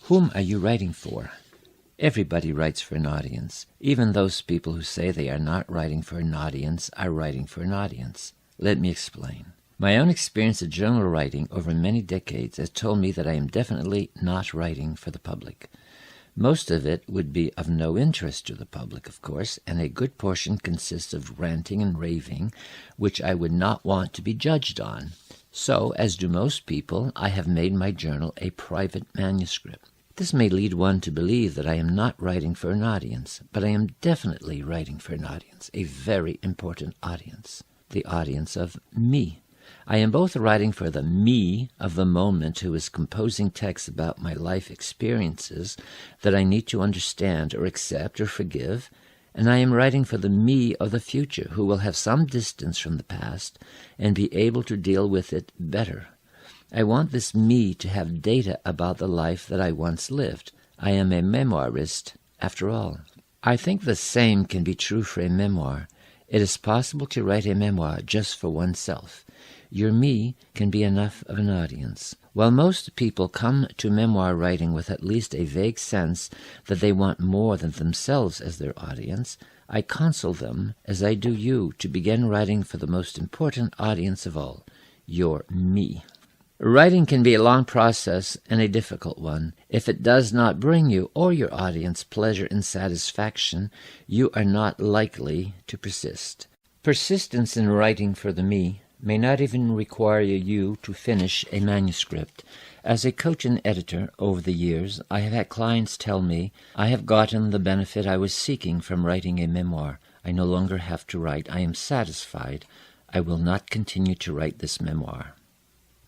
Whom are you writing for? Everybody writes for an audience. Even those people who say they are not writing for an audience are writing for an audience. Let me explain. My own experience of journal writing over many decades has told me that I am definitely not writing for the public. Most of it would be of no interest to the public, of course, and a good portion consists of ranting and raving, which I would not want to be judged on. So, as do most people, I have made my journal a private manuscript. This may lead one to believe that I am not writing for an audience, but I am definitely writing for an audience, a very important audience, the audience of me. I am both writing for the me of the moment who is composing texts about my life experiences that I need to understand or accept or forgive, and I am writing for the me of the future who will have some distance from the past and be able to deal with it better. I want this me to have data about the life that I once lived. I am a memoirist, after all. I think the same can be true for a memoir. It is possible to write a memoir just for oneself. Your me can be enough of an audience. While most people come to memoir writing with at least a vague sense that they want more than themselves as their audience, I counsel them, as I do you, to begin writing for the most important audience of all, your me. Writing can be a long process and a difficult one. If it does not bring you or your audience pleasure and satisfaction, you are not likely to persist. Persistence in writing for the me may not even require you to finish a manuscript. As a coach and editor over the years, I have had clients tell me, I have gotten the benefit I was seeking from writing a memoir. I no longer have to write. I am satisfied. I will not continue to write this memoir.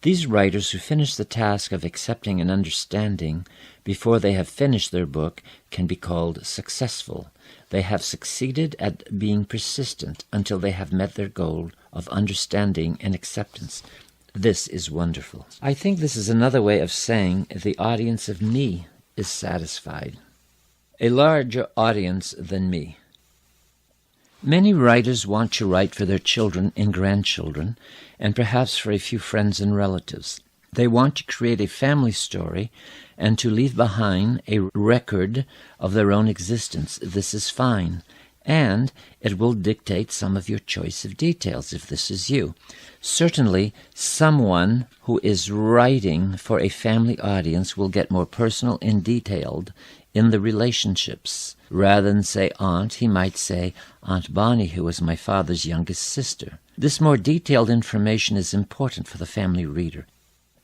These writers who finish the task of accepting and understanding before they have finished their book can be called successful. They have succeeded at being persistent until they have met their goal of understanding and acceptance. This is wonderful. I think this is another way of saying the audience of me is satisfied. A larger audience than me. Many writers want to write for their children and grandchildren, and perhaps for a few friends and relatives. They want to create a family story and to leave behind a record of their own existence. This is fine, and it will dictate some of your choice of details if this is you. Certainly, someone who is writing for a family audience will get more personal and detailed in the relationships. Rather than say aunt, he might say Aunt Bonnie, who was my father's youngest sister. This more detailed information is important for the family reader,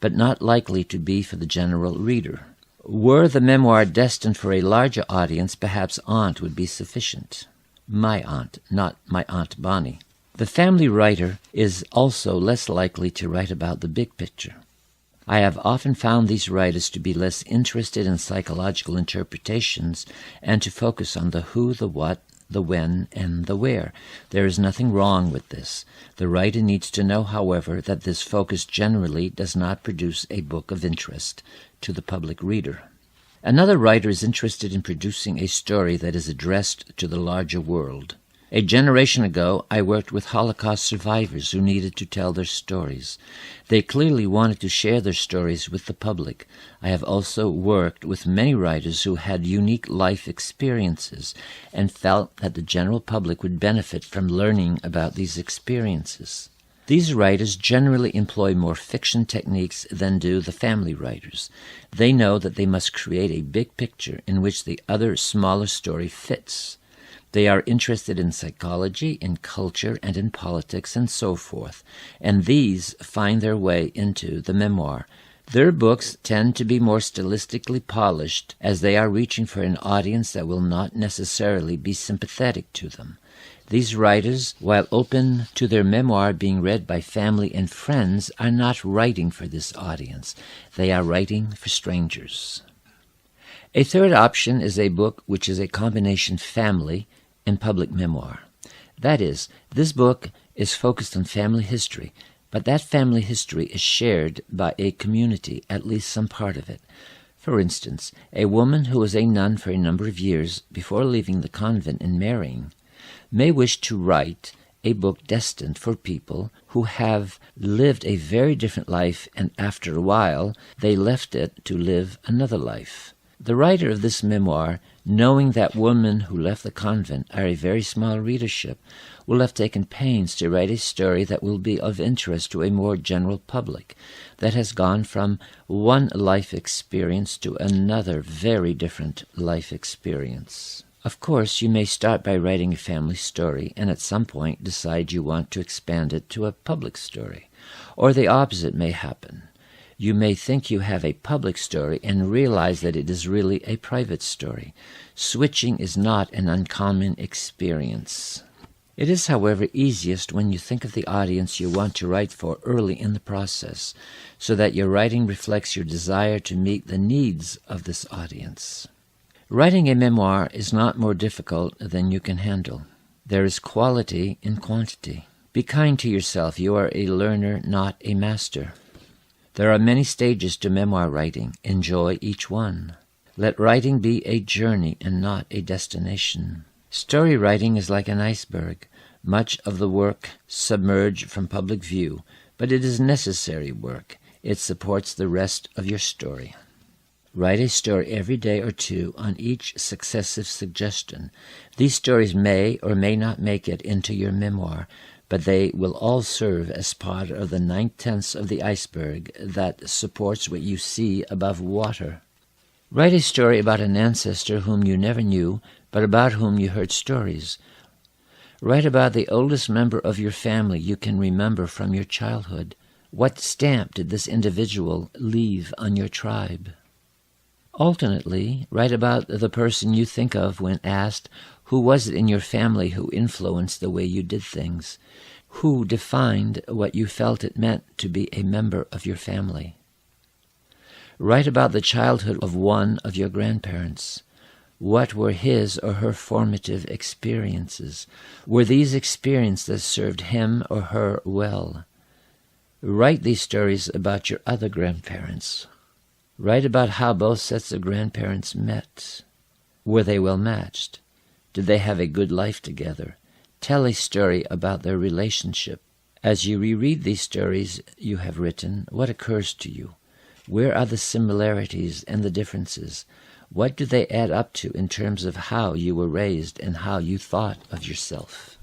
but not likely to be for the general reader. Were the memoir destined for a larger audience, perhaps aunt would be sufficient. My aunt, not my Aunt Bonnie. The family writer is also less likely to write about the big picture. I have often found these writers to be less interested in psychological interpretations and to focus on the who, the what, the when, and the where. There is nothing wrong with this. The writer needs to know, however, that this focus generally does not produce a book of interest to the public reader. Another writer is interested in producing a story that is addressed to the larger world. A generation ago, I worked with Holocaust survivors who needed to tell their stories. They clearly wanted to share their stories with the public. I have also worked with many writers who had unique life experiences and felt that the general public would benefit from learning about these experiences. These writers generally employ more fiction techniques than do the family writers. They know that they must create a big picture in which the other smaller story fits. They are interested in psychology, in culture, and in politics, and so forth, and these find their way into the memoir. Their books tend to be more stylistically polished, as they are reaching for an audience that will not necessarily be sympathetic to them. These writers, while open to their memoir being read by family and friends, are not writing for this audience. They are writing for strangers. A third option is a book which is a combination family and public memoir. That is, this book is focused on family history, but that family history is shared by a community, at least some part of it. For instance, a woman who was a nun for a number of years before leaving the convent and marrying may wish to write a book destined for people who have lived a very different life, and after a while they left it to live another life. The writer of this memoir, knowing that women who left the convent are a very small readership, will have taken pains to write a story that will be of interest to a more general public, that has gone from one life experience to another very different life experience. Of course, you may start by writing a family story and at some point decide you want to expand it to a public story. Or the opposite may happen. You may think you have a public story and realize that it is really a private story. Switching is not an uncommon experience. It is, however, easiest when you think of the audience you want to write for early in the process, so that your writing reflects your desire to meet the needs of this audience. Writing a memoir is not more difficult than you can handle. There is quality in quantity. Be kind to yourself. You are a learner, not a master. There are many stages to memoir writing. Enjoy each one. Let writing be a journey and not a destination. Story writing is like an iceberg. Much of the work submerged from public view, but it is necessary work. It supports the rest of your story. Write a story every day or two on each successive suggestion. These stories may or may not make it into your memoir, but they will all serve as part of the 9/10 of the iceberg that supports what you see above water. Write a story about an ancestor whom you never knew, but about whom you heard stories. Write about the oldest member of your family you can remember from your childhood. What stamp did this individual leave on your tribe? Alternately, write about the person you think of when asked, who was it in your family who influenced the way you did things? Who defined what you felt it meant to be a member of your family? Write about the childhood of one of your grandparents. What were his or her formative experiences? Were these experiences that served him or her well? Write these stories about your other grandparents. Write about how both sets of grandparents met. Were they well matched? Did they have a good life together? Tell a story about their relationship. As you reread these stories you have written, what occurs to you? Where are the similarities and the differences? What do they add up to in terms of how you were raised and how you thought of yourself?